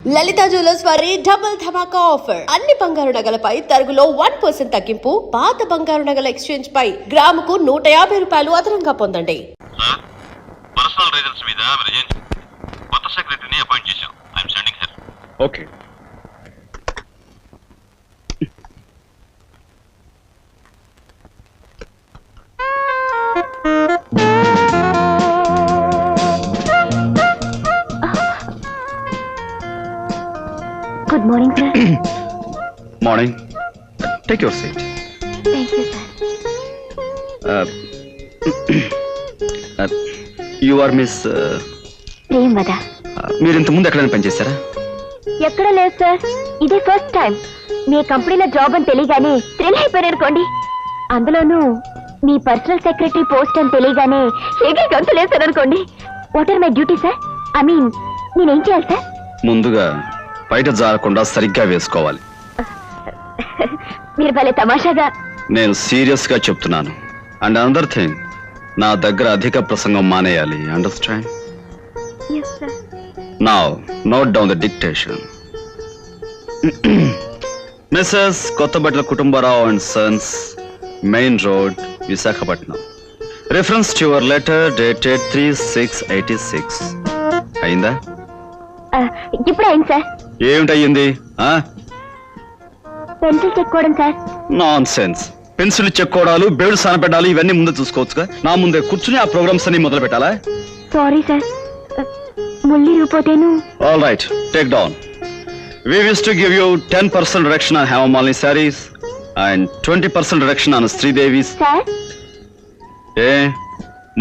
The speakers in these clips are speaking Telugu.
లలిత జ్యువెలర్స్ వారి డబుల్ ధమాకా ఆఫర్. అన్ని బంగారు నగలపై తరుగులో 1% తగ్గింపు. పాత బంగారు నగల ఎక్స్చేంజ్ పై గ్రాముకు 150 రూపాయలు అదనంగా పొందండి. పర్సనల్ రీజన్స్ మీద కొత్త సెక్రటరీని అపాయింట్ చేశాం. I'm sending her. Okay. Good morning, sir. Morning. Take your seat. Thank you, sir. You are Miss. ప్రేమవద. మీరు ఇంత ముందు ఎక్కడైనా పనిచేశారా? ఎక్కడ లేదు సార్, ఇదే ఫస్ట్ టైం. మీ కంపెనీలో జాబ్ అని తెలియగానే థ్రిల్ అయిపోయారు అనుకోండి. అందులోనూ మీ పర్సనల్ సెక్రటరీ పోస్ట్ అని తెలియగానే ఏకే గంతులేశారు అనుకోండి. What are my duty sir? I mean నేనేం చేయాలి సార్? ముందుగా బయట జారకుండా సరిగ్గా వేసుకోవాలి. మీరు భలే తమాషాగా. నేను సీరియస్ గా చెప్తున్నాను. అండ్ అనదర్ థింగ్, నా దగ్గర అధిక ప్రసంగం మానేయాలి. Understand? Yes, sir. Now, note down the dictation. Mrs. Kothabatla Kutumbarao and Sons, Main Road, Visakhapatnam. Reference to your letter dated 3/6/86. అయిందా? ఇప్పుడు అయింది సార్. ఏమిటయ్యింది? పెన్సిల్ చెక్కోవడం సార్. Nonsense. పెన్సిల్ చెక్కోవడాలు, బేడు సానపెట్టాలి, ఇవన్నీ ముందే చూసుకోవచ్చుగా. నా ముందే కూర్చుని ఆ ప్రోగ్రామ్స్ అన్ని మొదలు పెట్టాలా? సారీ సార్, ముళ్ళు ఇరిగిపోతేను. All right, take down. We wish to give you 10% reduction on Hemamalini sarees and 20% reduction on Sridevi's. Sir ఏ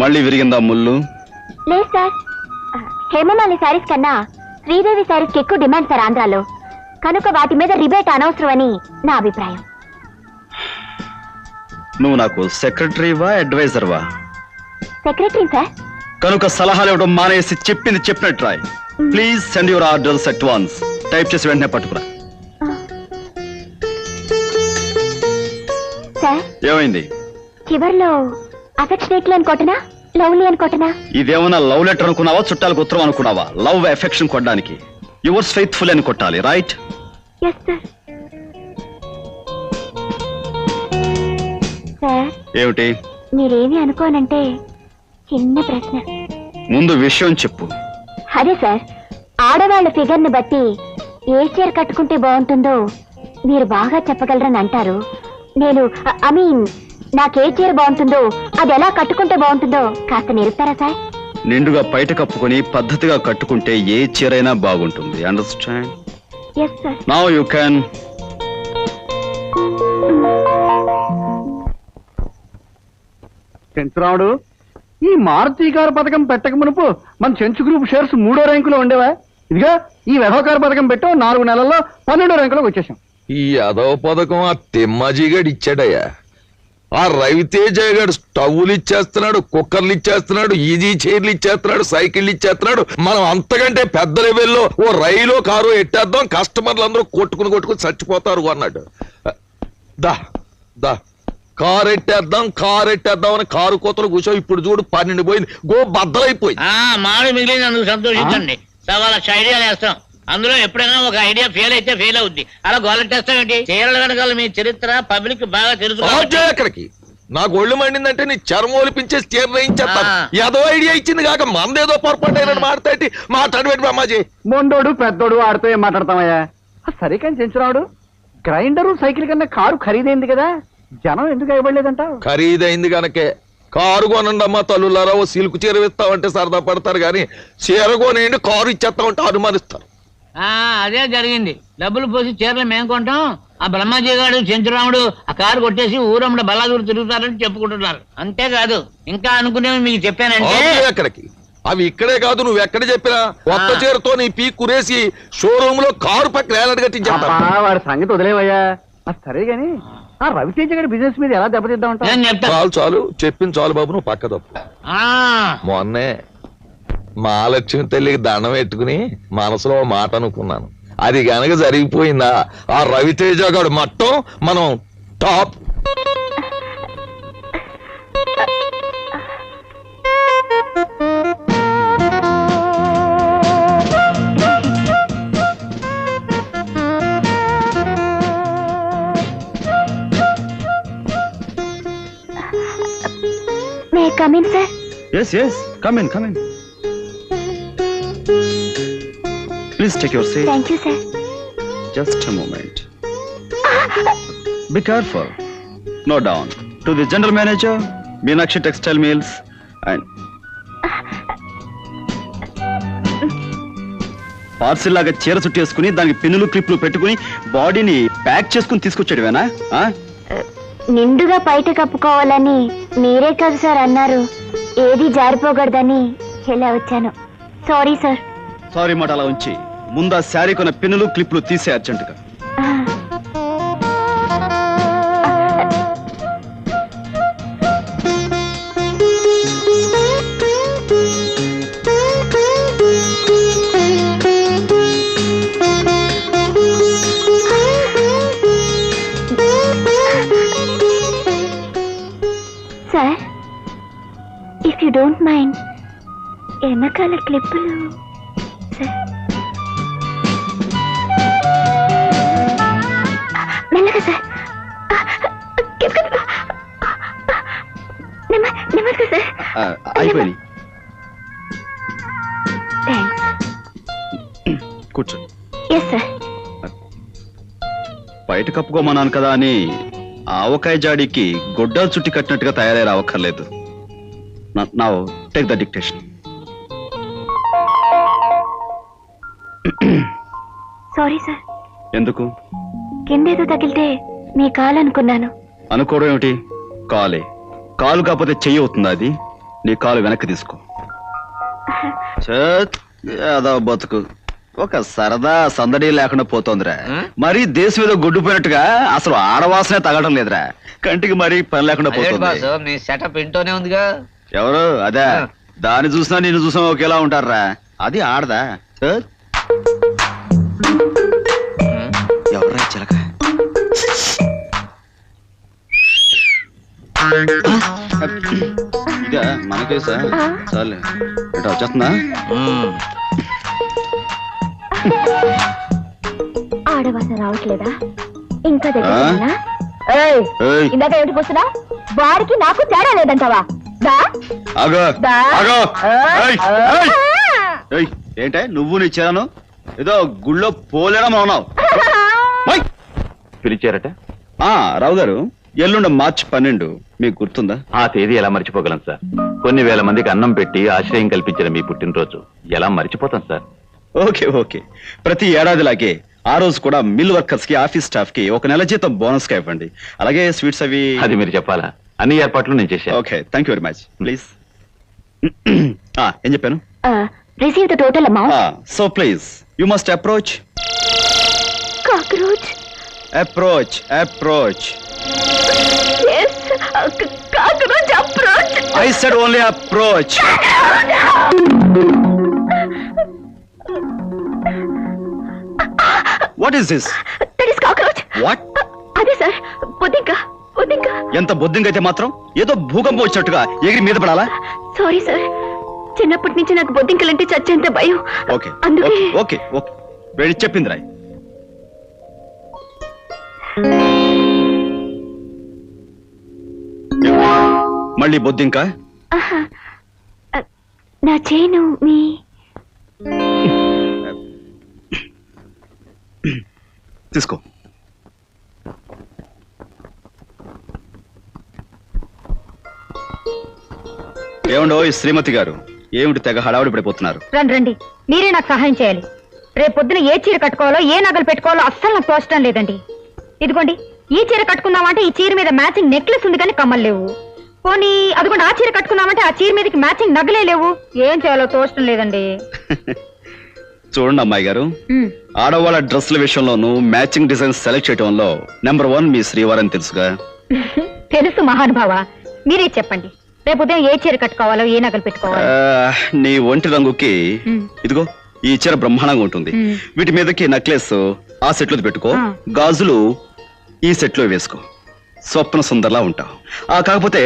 మళ్ళీ విరిగిందా ముళ్ళు? లేదు సార్, హేమమాలి శారీస్ కన్నా శ్రీదేవి శారీస్ కి ఎక్కువ డిమాండ్ సార్ ఆంధ్రాలో. కనుక వాటి మీద రిబేట్ అనవసరం అని నా అభిప్రాయం. నువ్వు నాకు సెక్రటరీవా అడ్వైజర్వా? Secretary sir. కనుక సలహాలు ఇవ్వడం మానేసి చెప్పింది చెప్పినట్టు రాయ్. Please send your orders at once. Type చేసి వెంటనే పట్టుకురా. సార్ ఏమైంది? చివర్లో అఫెక్షనేట్లీ అని కొట్టనా, లవ్లీ అని కొట్టనా? ఇదేమన్నా లవ్ లెటర్ అనుకున్నావా, చుట్టాలకు ఉత్తరం అనుకున్నావా? లవ్ ఎఫెక్షన్ కొట్టడానికి యువర్స్ ఫెయిత్ఫుల్ అని కొట్టాలి. రైట్? Yes sir. సార్ ఏమిటి? మీరేమి అనుకోనంటే చిన్న ప్రశ్న. ముందు విషయం చెప్పు. అదే సార్, ఆడవాళ్ల ఫిగర్ ని బట్టి ఏ చీర కట్టుకుంటే బాగుంటుందో మీరు బాగా చెప్పగలరని అంటారు. నేను ఐ మీన్ నాకే చీర బాగుంటుందో, అది ఎలా కట్టుకుంటే బాగుంటుందో కాస్త నేర్పుతారా సార్? నిండుగా బయట కప్పుకొని పద్ధతిగా కట్టుకుంటే ఏ చీరైనా బాగుంటుంది. Understand? Yes sir. Now you can. Chenchuramudu, ఈ మారుతి కారు పథకం పెట్టక మునుపు మన చెంచు గ్రూప్ షేర్స్ 3వ ర్యాంకులో ఉండేవా? ఇదిగా ఈ వ్యవహార పథకం పెట్టాం, 4 నెలల్లో 12వ ర్యాంకులోకి వచ్చేసాం. ఈ అదవ పథకం ఆ తిమ్మాజీగాడు ఇచ్చాడయ్యా. ఆ రవితేజ గారు స్టవ్లు ఇచ్చేస్తున్నాడు, కుక్కర్లు ఇచ్చేస్తున్నాడు, ఈజీ చైర్లు ఇచ్చేస్తున్నాడు, సైకిళ్ళు ఇచ్చేస్తున్నాడు. మనం అంతకంటే పెద్ద లెవెల్లో ఓ రైలు కారు ఎట్టేద్దాం, కస్టమర్లు అందరూ కొట్టుకుని చచ్చిపోతారు అన్నాడు. దా దా కారు ఎట్టేద్దాం అని కారు కోతలు కూర్చో. ఇప్పుడు చూడు 12 పోయింది, గో బద్దలైపోయింది. మామిడి మిగిలినందుకు సంతోషించండి. 1,00,000 ఐడియాలు వేస్తాం. అందులో ఎప్పుడైనా ఒక ఐడియా ఫెయిల్ అయితే ఫెయిల్ అవుద్ది. అలా గోలెట్టేస్తాం ఏంటి? చీరల వెనకాల మీ చరిత్ర పబ్లిక్ బాగా తెలుసు. ఎక్కడికి నాకు ఒళ్ళు మండిందంటే నీ చర్మం ఒలిపించేసి చీరయించేస్తాను. ఏదో ఐడియా ఇచ్చింది కాక మందేదో పొరపాటు అయినట్టు మాట్లాడబెట్టి అమ్మాజీ. మొండోడు పెద్దోడు ఆడితో ఏం మాట్లాడతామయ్యా? సరే కానీ చెంచురాముడు, గ్రైండరు సైకిల్ కన్నా కారు ఖరీదైంది కదా, జనం ఎందుకు ఇవ్వలేదంటావు? ఖరీదైంది గనకే కారు కొనండి అమ్మా తల్లులారా, ఓ సిల్క్ చీర ఇస్తామంటే సరదా పడతారు కానీ చీర కొనేయండి కారు ఇచ్చేస్తామంటే అనుమానిస్తారు. అదే జరిగింది. డబ్బులు పోసి చీరలు మేము కొంటాం, ఆ బ్రహ్మాజీ గారు చెంచురాముడు ఆ కారు కొట్టేసి ఊరమ్మడ బల్లాదూరు తిరుగుతారని చెప్పుకుంటున్నారు. అంతేకాదు ఇంకా అనుకునేవి మీకు చెప్పానంటే. ఎక్కడికి అవి ఇక్కడే కాదు, నువ్వు ఎక్కడ చెప్పినా కొత్త చీరతో నీ పీ కురేసి షోరూమ్ లో కారు పక్కన ఏలాడు కట్టించేస్తా. వాడి సంగతి వదిలేవయ్యా. సరే గాని ఆ రవితేజ గారి బిజినెస్ మీద ఎలా దెబ్బతిద్దామంటావు? చాలు చెప్పింది చాలు బాబు, నువ్వు పక్క తప్పు. మొన్నే మహాలక్ష్మి తల్లికి దండం పెట్టుకుని మనసులో మాట అనుకున్నాను. అది గనక జరిగిపోయిందా ఆ రవితేజ గారు మట్టం మనం top. Come in sir. Yes come in please take your seat. Thank you sir. Just a moment. Be careful. No down to the general manager Meenakshi textile mills and parcel లాగా చీర చుట్టేసుకుని దానికి పిన్నులు క్లిప్లు పెట్టుకుని బాడీని ప్యాక్ చేసుకుని తీసుకొచ్చాడువేనా? నిండుగా బయట కప్పుకోవాలని మీరే కదా సార్ అన్నారు. ఏది జారిపోకూడదని ఇలా వచ్చాను. Sorry sir. సారీ మాట అలా ఉంచి ముందు ఆ శారీ కొన్న పిన్నులు క్లిప్లు తీసే అర్జెంటుగా. Sir, if you don't mind వెనకాల క్లిప్పులు సార్. మెల్లగా సార్. నెమ్మదిగా సార్. అయిపోయి థ్యాంక్స్. కూర్చో. Yes sir. బయట కప్పుకోమన్నాను కదా అని ఆవకాయ జాడికి గొడ్డాలు చుట్టి కట్టినట్టుగా తయారై రావక్కర్లేదు. నా take the dictation. Sorry sir. ఎందుకు? కిందేదో తగిలితే మీ కాలనుకున్నాను. అనుకోవడం ఏమిటి? కాలు కాకపోతే చెయ్యి అవుతుందా అది? నీ కాలు వెనక్కి తీసుకో. ఏదో బతుకు ఒక సరదా సందడి లేకుండా పోతోందిరా. మరీ దేశం ఏదో గొడ్డుపోయినట్టుగా అసలు ఆడవాసనే తగడం లేదురా. కంటికి మరీ పని లేకుండా పోతుంది. మీ సెటప్ ఇంటోనే ఉందిగా. ఎవరు? అదే, దాన్ని చూసినా నిన్ను చూసినా ఒకేలా ఉంటారా? అది ఆడదా? ఎవరా చిలక? ఇదే మనకేసా? చాలే ఎటా వచ్చేస్తుందా? ఆడవాసన రావట్లేదా? ఇంకా దగ్గర ఏయ్, ఇందాక ఏమిటి పోస్తున్నా? వారికి నాకు తేడా లేదంటావా? ఆగో, ఆగో. ఏయ్, ఏంటే నువ్వు నీ చేరాను ఏదో గుళ్ళో పోలేడం ఉన్నావు. పిలిచారట? రావు గారు, ఎల్లుండ మార్చి 12 మీకు గుర్తుందా? ఆ తేదీ ఎలా మర్చిపోగలం సార్? కొన్ని వేల మందికి అన్నం పెట్టి ఆశ్రయం కల్పించిన మీ పుట్టినరోజు ఎలా మర్చిపోతాం సార్? ఓకే. ప్రతి ఏడాదిలాగే ఆ రోజు కూడా మిల్ వర్కర్స్ కి, ఆఫీస్ స్టాఫ్ కి 1 నెల జీతం బోనస్ గా ఇవ్వండి. అలాగే స్వీట్స్ అవి. అది మీరు చెప్పాలా? అన్ని ఏర్పాట్లు నేను చేశాను. Okay, thank you very much. Please. ఏం చెప్పాను? Receive the total amount. So please you must approach. Cockroach. Approach. Yes, cockroach approach. I said only approach. What is this? That is cockroach. What? అదే సార్, బొద్దింక. ఎంత బొద్దింకైతే మాత్రం ఏదో భూకంపం వచ్చినట్టుగా ఎగిరి మీద పడాలా? సారీ సార్, చిన్నప్పటి నుంచి నాకు బొద్దింకలంటే చచ్చేంత భయం. ఓకే అందుకే. ఓకే వెళ్ళి చెప్పింది రాయ్. మళ్ళీ బొద్దింక? ఆహా, నా చేను మీ తీసుకో. ఏమండో ఈ శ్రీమతి గారు, ఏమిటి తెగ హడావుడి పడిపోతున్నారు? రండి, మీరే నాకు సహాయం చేయాలి. రేపు పొద్దున ఏ చీర కట్టుకోవాలో, ఏ నగలు పెట్టుకోవాలో అస్సలు నాకు తోచడం లేదండి. ఇదిగోండి, ఈ చీర కట్టుకుందామంటే ఈ చీర మీద మ్యాచింగ్ నెక్లెస్ ఉంది కానీ కమ్మలు లేవు. పోనీ అదిగోండి, ఆ చీర కట్టుకుందామంటే ఆ చీర మీదకి మ్యాచింగ్ నగలే లేవు. ఏం చేయాలో తోచడం లేదండి. చూడండి అమ్మాయి గారు, ఆడవాళ్ళ డ్రెస్ల విషయంలోనూ మ్యాచింగ్ డిజైన్ సెలెక్ట్ చేయడంలో నెంబర్ 1 మీ శ్రీవారని తెలుసుగా. తెలుసు మహానుభావ, మీరే చెప్పండి. రేపు ఉదయం ఏ చీర కట్టుకోవాలో, ఏ నగలు పెట్టుకోవాలో. నీ ఒంటి రంగుకి ఇదిగో ఈ చీర బ్రహ్మాండంగా ఉంటుంది. వీటి మీదకి నెక్లెస్ ఆ సెట్ లో పెట్టుకో, గాజులు ఈ సెట్ లో వేసుకో, స్వప్న సుందర్లా ఉంటావు. కాకపోతే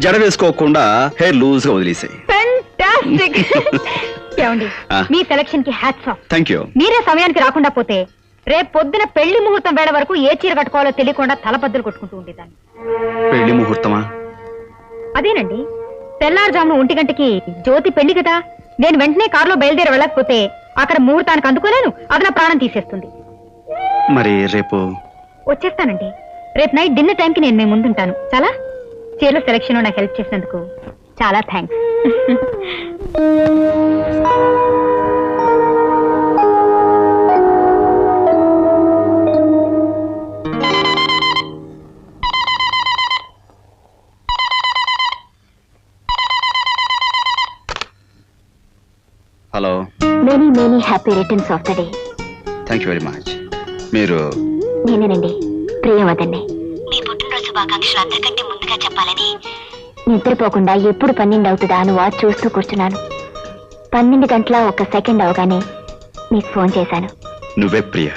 జడ వేసుకోకుండా హెయిర్ లూజ్ గా వదిలేసాయి. ఫెంటాస్టిక్. ఏమండి, మీ సెలక్షన్ కి హ్యాట్స్ ఆఫ్. Thank you. మీరే సమయానికి రాకుండా పోతే రేపు పొద్దున పెళ్లి ముహూర్తం వేళ వరకు ఏ చీర కట్టుకోవాలో తెలియకుండా తలపద్దులు కొట్టుకుంటూ ఉండేదాన్ని. పెళ్లి ముహూర్తమా? అదేనండి, తెల్లారుజామున 1 గంటకి జ్యోతి పెళ్లి కదా, నేను వెంటనే కారులో బయలుదేరి వెళ్ళకపోతే అక్కడ ముహూర్తానికి అందుకోలేను, అది నా ప్రాణం తీసేస్తుంది. మరి రేపు వచ్చేస్తానండి. రేపు నైట్ డిన్నర్ టైంకి నేను మీ ముందుంటాను. చాలా చీరల సెలక్షన్ నాకు హెల్ప్ చేసినందుకు చాలా thanks. Hello, many many happy returns of the day. Thank you very much. మీరు నేనేనండి, ప్రియవదండి. మీ పుట్టినరోజు శుభాకాంక్షలు అందరికంటే ముందుగా చెప్పాలని నిద్రపోకుండా ఎప్పుడు 12 అవుతుందా అని వాచ్ చూస్తూ కూర్చున్నాను. 12 గంటల 1 సెకండ్ అవగానే మీకు ఫోన్ చేశాను. నువ్వే ప్రియ.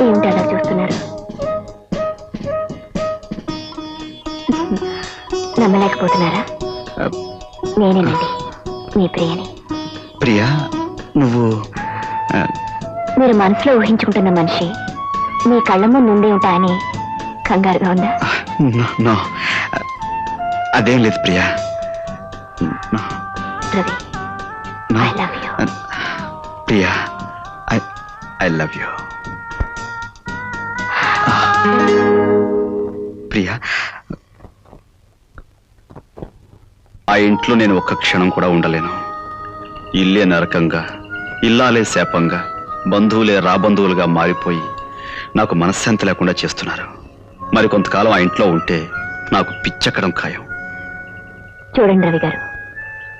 ఏంటలా చూస్తున్నారు? నమ్మలేకపోతున్నారా? నేనేనండి, మీ ప్రియని. ప్రియా, నువ్వు మీరు మనసులో ఊహించుకుంటున్న మనిషి మీ కళ్ళ ముందు ఉండే ఉంటా అని కంగారుగా ఉందా? నో, అదేం లేదు Priya. Ravi, No. I love you. Priya, I love you. Priya, ఆ ఇంట్లో నేను ఒక్క క్షణం కూడా ఉండలేను. ఇల్లే నరకంగా, ఇల్లాలే శాపంగా, బంధువులే రాబంధువులుగా మారిపోయి నాకు మనశ్శాంతి లేకుండా చేస్తున్నారు. మరి కొంతకాలం ఆ ఇంట్లో ఉంటే నాకు పిచ్చెక్కడం ఖాయం. చూడండి రవి గారు,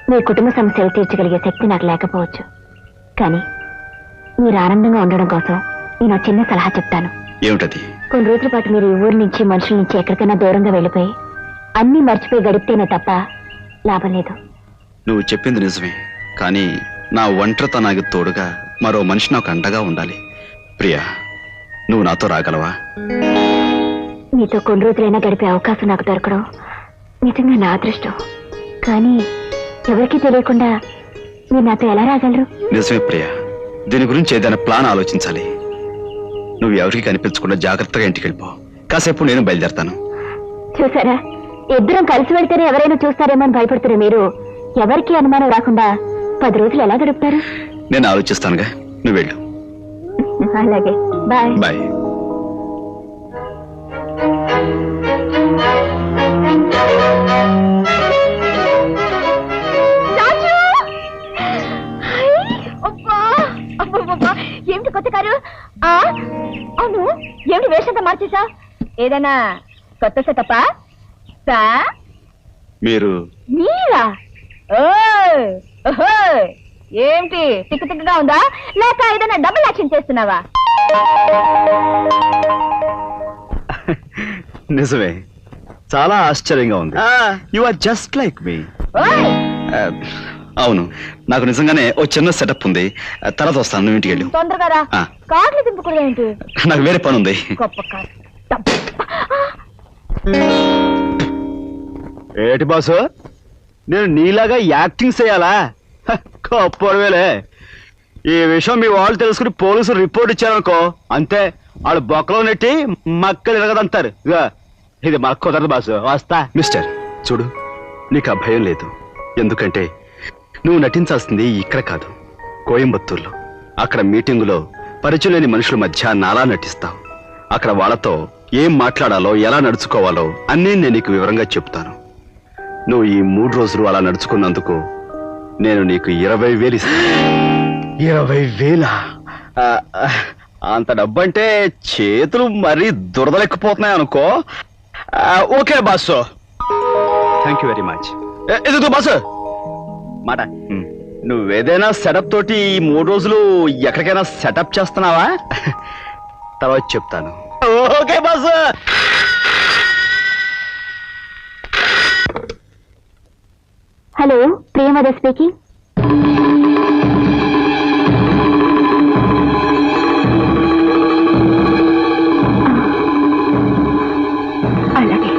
మీ కుటుంబ సమస్యలు తీర్చగలిగే శక్తి నాకు లేకపోవచ్చు, కానీ మీరు ఆనందంగా ఉండడం కోసం నేను చిన్న సలహా చెప్తాను. ఏమిటది? కొన్ని రోజుల పాటు మీరు ఈ ఊరి నుంచి, మనుషుల నుంచి ఎక్కడికైనా దూరంగా వెళ్ళిపోయి అన్నీ మర్చిపోయి గడిపితేనే తప్ప లాభం లేదు. నువ్వు చెప్పింది నిజమే, కానీ నా ఒంటరితనానికి తోడుగా మరో మనిషి నాకు అండగా ఉండాలి. ప్రియా, నువ్వు నాతో రాగలవా? మీతో కొన్ని రోజులైనా గడిపే అవకాశం నాకు దొరకడం నిజంగా నా అదృష్టం, కానీ ఎవరికీ తెలియకుండా మీరు నాతో ఎలా రాగలరు? నిజమే ప్రియా, దీని గురించి ఏదైనా ప్లాన్ ఆలోచించాలి. నువ్వు ఎవరికి కనిపించకుండా జాగ్రత్తగా ఇంటికి వెళ్ళిపో. కాసేపు నేను బయలుదేరతాను. చూసారా, ఇద్దరం కలిసి వెళ్తేనే ఎవరైనా చూస్తారేమో అని భయపడుతున్నారు మీరు. ఎవరికి అనుమానం రాకుండా 10 రోజులు ఎలా గడుపుతారు? నేను ఆలోచిస్తానుగా, నువ్వు వెళ్ళు. అలాగే, బాయ్. బాయ్. ఏమిటి కొత్త కారు? అవును, ఏమిటి వేషంతా మార్చేసా? ఏదైనా కొత్త సెటప్పా? మీరు మీరా? ఓహో, ఏమిటి తిక్కు తిక్కుగా ఉందా, లేక ఏదైనా డబుల్ యాక్షన్ చేస్తున్నావా? నిజమే, చాలా ఆశ్చర్యంగా ఉంది. యు ఆర్ జస్ట్ లైక్ మీ. అవును, నాకు నిజంగానే ఓ చిన్న సెటప్ ఉంది. తర్వాత వస్తాను, నువ్వు ఇంటికి వెళ్ళు. తొందరగా రా. ఆ. కార్లు దింపుకూడదు ఏంటి? నాకు వేరే పని ఉంది. గొప్ప కారు. ఏటి బాసు, నేను నీలాగా యాక్టింగ్ చేయాలా? గొప్పవేలే. ఈ విషయం మీ వాళ్ళు తెలుసుకుని పోలీసులు రిపోర్ట్ ఇచ్చారనుకో, అంతే, వాళ్ళు బొక్కలో నెట్టి మక్కలు ఎరగదంటారు. ఇది మాకు కుదరదు బాసు, వస్తా. మిస్టర్, చూడు, నీకు ఆ భయం లేదు. ఎందుకంటే నువ్వు నటించాల్సింది ఇక్కడ కాదు, కోయంబత్తూర్లో. అక్కడ మీటింగులో పరిచయం లేని మనుషుల మధ్య నాలా నటిస్తావు. అక్కడ వాళ్ళతో ఏం మాట్లాడాలో, ఎలా నడుచుకోవాలో అన్నీ నేను నీకు వివరంగా చెప్తాను. నువ్వు ఈ 3 రోజులు అలా నడుచుకున్నందుకు నేను నీకు 20,000 ఇస్తాను. 20,000? అంత డబ్బు అంటే చేతులు మరీ దురదలెక్కిపోతున్నాయి అనుకో. Okay boss, thank you very much. ఎదుగు బాసు మాట నువ్వేదైనా సెటప్ తోటి ఈ 3 రోజులు ఎక్కడికైనా సెటప్ చేస్తున్నావా? తర్వాత చెప్తాను. Okay boss. Hello, Priyamada speaking. అలాగే.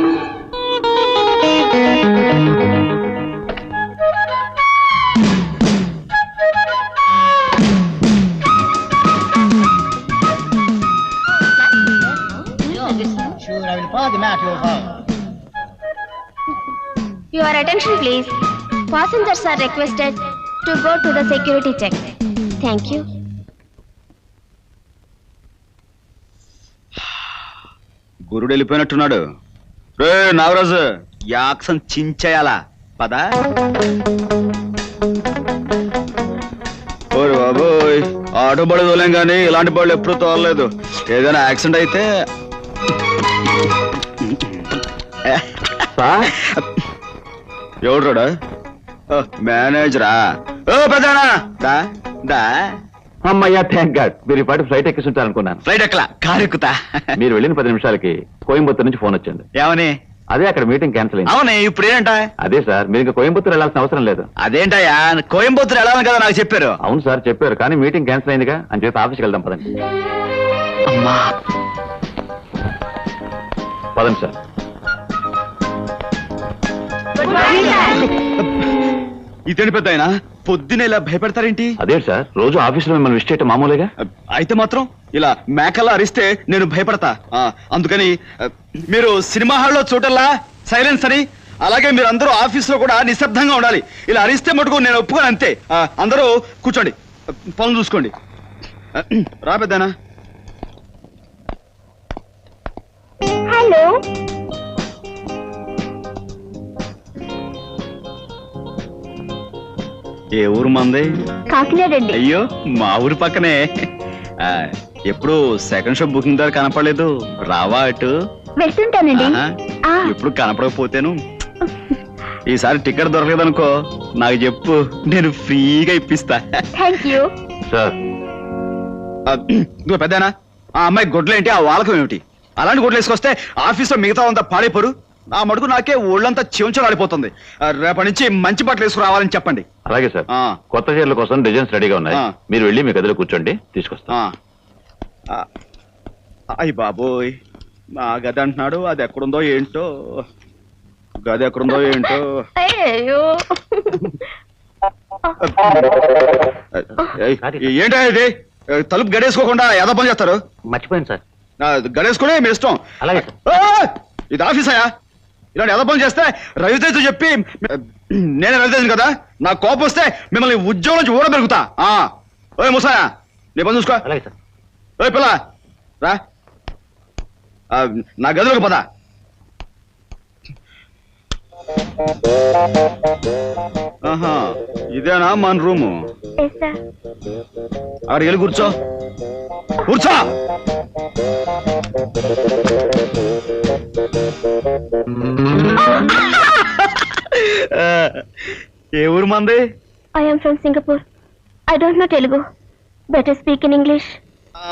Your attention please. Passengers are requested to go to the security check. Thank you. గురుడు వెళ్ళిపోయినట్టున్నాడు. రే నాగరాజు, యాక్సం చించేయాలా పదా. ఓరి బాబోయ్, ఆటో బడి తోలేం కానీ ఇలాంటి బళ్ళు ఎప్పుడూ తోలలేదు. ఏదైనా యాక్సిడెంట్ అయితే ఎవడు రాడా? మేనేజరా? ఓ పెద్దనా దా. అమ్మయ్యా, థ్యాంక్ గాడ్. మీరు ఈ పాటి ఫ్లైట్ ఎక్కిస్తుంటారు అనుకున్నాను. ఫ్లైట్ ఎక్కలా, కారు ఎక్కుతా. మీరు వెళ్ళిన 10 నిమిషాలకి కోయంబత్తూర్ నుంచి ఫోన్ వచ్చింది. ఏమని? అదే అక్కడ మీటింగ్ క్యాన్సిల్ అయింది. అవునే, ఇప్పుడు ఏంట? అదే సార్, మీరు ఇంకా కోయంబత్తూర్ వెళ్ళాల్సిన అవసరం లేదు. అదేంటయ్యా, కోయంబత్తూర్ వెళ్ళాలని కదా నాకు చెప్పారు. అవును సార్ చెప్పారు, కానీ మీటింగ్ క్యాన్సిల్ అయిందిగా అని చెప్పి ఆఫీస్కి వెళ్దాం పదండి. అమ్మా పదండి సార్. ఇదేంటి పెద్ద ఆయన పొద్దున ఇలా భయపెడతారేంటి? అదే సార్, రోజు ఆఫీసులో మిమ్మల్ని విష్ చేయటం మామూలుగా. అయితే మాత్రం ఇలా మేకల్లా అరిస్తే నేను భయపడతా. అందుకని మీరు సినిమా హాల్లో చూడల్లా సైలెన్స్ అని, అలాగే మీరు అందరూ ఆఫీసులో కూడా నిశ్శబ్దంగా ఉండాలి. ఇలా అరిస్తే మటుకు నేను ఒప్పుకోను, అంతే. అందరూ కూర్చోండి, పనులు చూసుకోండి. రా పెద్దనా. హలో, ఏ ఊరు మంది? కాకినాడ అండి. అయ్యో, మా ఊరి పక్కనే. ఎప్పుడు సెకండ్ షో బుకింగ్ ద్వారా కనపడలేదు. రావా అటు? వెళ్తుంటానండి. ఎప్పుడు కనపడకపోతేను. ఈసారి టికెట్ దొరకలేదనుకో నాకు చెప్పు, నేను ఫ్రీగా ఇప్పిస్తా. Thank you sir. ఇదిగో పెద్దనా, ఆ అమ్మాయి గొడ్లేంటి, ఆ వాలకం ఏమిటి? అలాంటి గొడ్లు వేసుకొస్తే ఆఫీస్లో మిగతా అంతా పాడైపోరు. ఆ మటుకు నాకే ఒళ్ళంతా చెంచలాడిపోతుంది. రేపటి నుంచి మంచి బట్టలు వేసుకురావాలని చెప్పండి. అలాగే సార్. కొత్త చీరల కోసం డిజైన్స్ రెడీగా ఉన్నాయి. మీరు వెళ్ళి మీ గదిలో కూర్చోండి, తీసుకొస్తా. అయ్యి బాబోయ్, మా గది అంటున్నాడు. అది ఎక్కడుందో ఏంటో, గది ఎక్కడుందో ఏంటో. అయ్యో, ఏంటో ఇది? తలుపు గడేసుకోకుండా ఏదో పని చేస్తారు. మర్చిపోయింది సార్. గడేసుకుని మీ ఇష్టం. అలాగే. ఇది ఆఫీస్ అయ్యా, ఇలాంటి ఏదో పని చేస్తే రవితేజ చెప్పి, నేనే రవితేజను కదా, నాకు కోపం వస్తే మిమ్మల్ని ఉద్యోగం నుంచి ఊడ పెరుగుతా. ఓయ్ ముసాయా, నీ పని చూసుకో. అలాగే సార్. ఓయ్ పిల్ల రా, నా గదిలోకి పద. ఆహా, ఇదేనా మన రూము? అక్కడికి వెళ్ళి కూర్చో. కూర్చో. ఏ ఊరు మంది? I am from Singapore. I don't know Telugu. Better speak in English.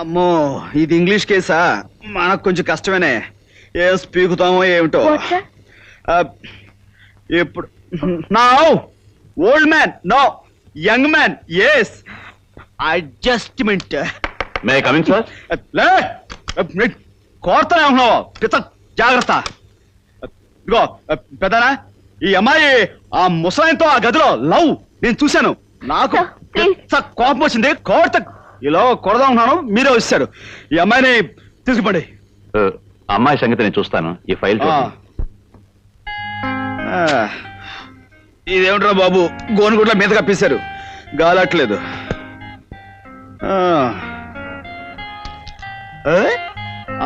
అమ్మో, ఇది ఇంగ్లీష్ కేసా? మనకు కొంచెం కష్టమేనే. ఏం స్పీకుతామో ఏమిటో. ఇప్పుడు now old man, no young man. Yes, adjustment. May coming sir? లే, కోరుతానే ఉన్నావు పిత, జాగ్రత్త. ఇదిగో పెద్దనా, ఈ అమ్మాయి ఆ ముసలాయనతో ఆ గదిలో లవ్ నేను చూశాను. నాకు కోపం వచ్చింది. కోర్త ఇలా కొడదాం ఉన్నాను, మీరే వచ్చారు. ఈ అమ్మాయిని తీసుకుపండి. అమ్మాయి సంగతి నేను చూస్తాను. ఈ ఫైల్ ఇదేమిట్రా బాబు, గోనుగుడ్ల మీద కప్పేశారు, గాలట్లేదు.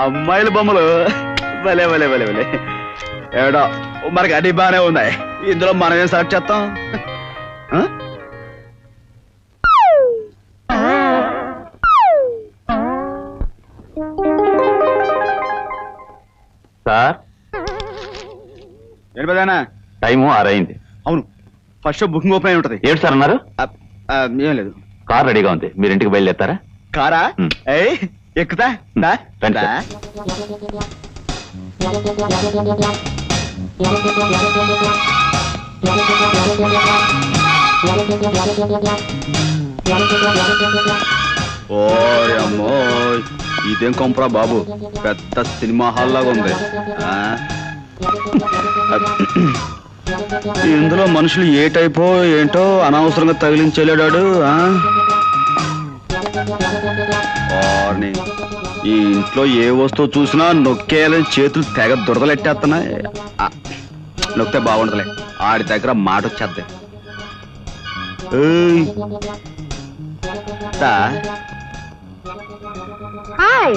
అమ్మాయిల బొమ్మలు భలే భలే భలే భలే. ఏడో మనకి అన్ని బాగానే ఉన్నాయి, ఇందులో మనం ఏం సెలెక్ట్ చేస్తాం? సార్, ఏంటి పెదానా? టైము 6 అయింది. అవును, ఫస్ట్ షో బుకింగ్ ఓపెన్ అయి ఉంటది. ఏడు సార్ అన్నారు? ఏం లేదు. కార్ రెడీగా ఉంది, మీరు ఇంటికి బయలుదేరతారా? కారా? మ్. ఏయ్ ఎక్కుతా. దా, రండి దా. ఓయ్ అమ్మో, ఇదేం కొంపరా బాబు, పెద్ద సినిమా హాల్ లాగా ఉంది. ఆ? ఇందులో మనుషులు ఏ టైపో ఏంటో అనవసరంగా తగిలించలేడాడు. ఈ ఇంట్లో ఏ వస్తువు చూసినా నొక్కేయాలని చేతులు తెగ దురదలెట్టేస్తున్నాయి. నొక్కితే బాగుండదులే, ఆడి దగ్గర మాట వచ్చేద్ది. Hi,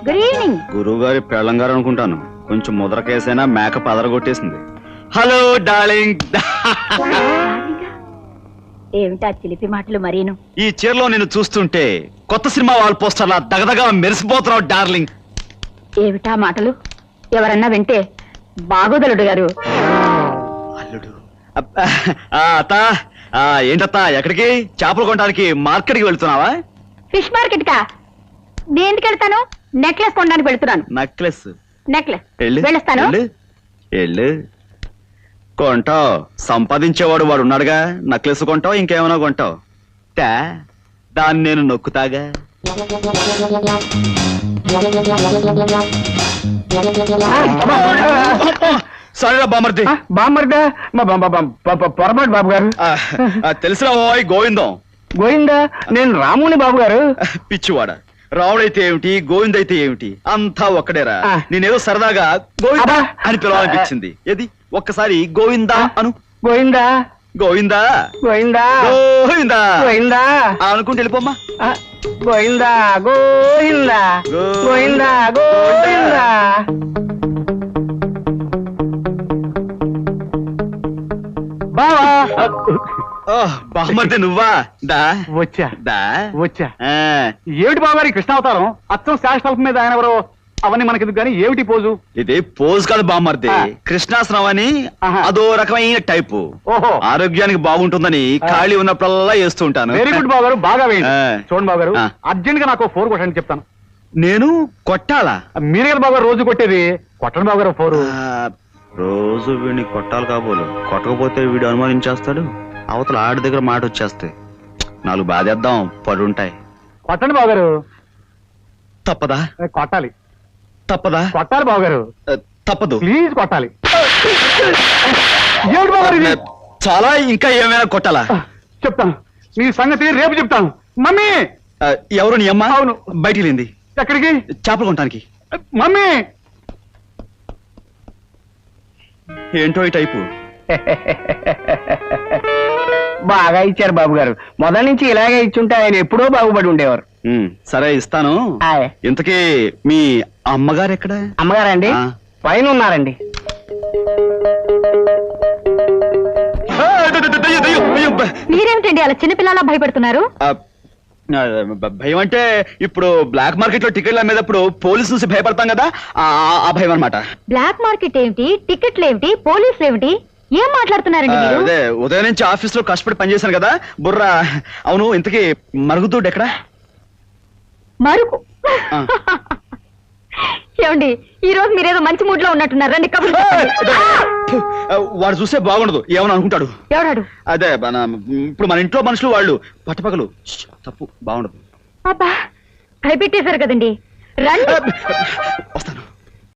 good evening. గురువు గారి పెళ్ళంగారు అనుకుంటాను, కొంచెం ముద్ర కేసైనా మేకప్ అదరగొట్టేసింది. Hello darling. ఏమిటా చిలిపి మాటలు మరీను? ఈ చీరలో నేను చూస్తుంటే కొత్త సినిమా వాల్ పోస్టర్లా దగదగా మెరిసిపోతున్నావు డార్లింగ్. ఏమిటా మాటలు? ఎవరన్నా వింటే బాగోదలుడు గారు. అల్లుడు. అత్త, ఏంటత్తా ఎక్కడికి? చేపలు కొనడానికి మార్కెట్కి వెళ్తున్నావా? ఫిష్ మార్కెట్ కా? దేనికి వెళ్తాను? నెక్లెస్ కొనడానికి వెళ్తున్నాను. నెక్లెస్? నెక్లెస్ వెళ్ళు, వెళ్ళొస్తాను. వెళ్ళు, వెళ్ళు. కొంటావు, సంపాదించేవాడు వాడు ఉన్నాడుగా. నెక్లెస్ కొంటావు, ఇంకేమైనా కొంటావు. దాన్ని నేను నొక్కుతాగా. సరేరా బామర్ది. బామ్మర్దా? పొరపాటు బాబు గారు. తెలిసిన ఓయ్ గోవిందం. గోయిందా? నేను రాముని బాబు గారు. పిచ్చివాడ, రావుడైతే ఏమిటి, గోవిందైతే ఏమిటి, అంతా ఒక్కడేరా. ఆ. నేనేదో సరదాగా గోవిందా అబ్బా. అని పిలవాలనిపించింది. ఏది ఒక్కసారి గోవిందా అను. గోయిందా? గోవిందా, గోయిందా? గోవిందా గోయిందా? అనుకుంటే వెళ్ళిపోమ్మా. గోయిందా? గోయిందా? గోయిందా? గోయిందా? బావా, బామ్మర్ది నువ్వా? దా వచ్చా దా వచ్చా. ఆ, ఏమిటి బాబు గారి కృష్ణావతారం? అచ్చం శాశ్వత మీద ఆయన ఎవరో అవన్నీ మనకెందుకు కానీ ఏమిటి పోజు? ఇది పోజ్ కాదు బామ్మర్ది, ఆ. కృష్ణాసనం అని. ఆహా. అదో రకమైన టైపు. ఓహో, ఆరోగ్యానికి బాగుంటుందని ఖాళీ ఉన్నప్పుడల్లా వేస్తూ ఉంటాను. వెరీ గుడ్ బాబు గారు, బాగా వేయండి. ఆ. చూడండి బాబు గారు, ఆ. అర్జెంట్ గా నాకు 4 కొట్టండి చెప్తాను. నేను కొట్టాలా? మీరే కదా బాబు గారు రోజు కొట్టేది, కొట్టండి బాబు గారు 4. రోజు వీడిని కొట్టాలి కాబోలు, కొట్టకపోతే వీడు అనుమానించేస్తాడు. అవతల ఆడి దగ్గర మాట వచ్చేస్తే 4 బాధేద్దాం, పడుంటాయి. కొట్టండి బాబు గారు. తప్పదా? కొట్టాలి, తప్పదా? కొట్టాలి బాబు గారు, తప్పదు. ప్లీజ్ కొట్టాలి. ఏమిటి బాబు గారు ఇది? చాలా, ఇంకా ఏమైనా కొట్టాలా? చెప్తాను, మీ సంగతి రేపు చెప్తాను. మమ్మీ! ఎవరు నీ అమ్మ? అవును. బయటికి లేంది. ఎక్కడికి? చేపలు కొనటానికి. మమ్మీ! ఏంటో ఈ టైపు. బాగా ఇచ్చారు బాబు గారు, మొదల నుంచి ఇలాగే ఇచ్చుంటే ఆయన ఎప్పుడో బాగుపడి ఉండేవారు. సరే ఇస్తాను. ఆయ్. ఇంతకీ మీ అమ్మగారు ఎక్కడ? అమ్మగారండి ఆ. పైన ఉన్నారండి. మీరేమిటండి అలా చిన్నపిల్లలా భయపడుతున్నారు? భయం అంటే ఇప్పుడు బ్లాక్ మార్కెట్ లో టికెట్లు అమ్మేటప్పుడు పోలీసు నుంచి భయపడతాం కదా, ఆ భయం అన్నమాట. బ్లాక్ మార్కెట్ ఏమిటి, టికెట్లు ఏమిటి, పోలీసులు ఏమిటి, ఏం మాట్లాడుతున్నారండి మీరు? అదే ఉదయం నుంచి ఆఫీస్ లో కష్టపడి పనిచేశాను కదా, బుర్ర. అవును, ఇంతకీ మరుగుదొడ్డు ఎక్కడ? మరుగు. ఆ. ఏమండి, ఈ రోజు మీరేదో మంచి మూడ్ లో ఉన్నట్టున్నారు, రండి కబుర్లు చెప్పండి. వాడు చూస్తే బాగుండదు, ఏమని అనుకుంటాడు. ఎవడాడు? అదే ఇప్పుడు మన ఇంట్లో మనుషులు వాళ్ళు పట్టపగలు. తప్పు, బాగుండదు. అబ్బా, భయపెట్టేశారు కదండి. రండి.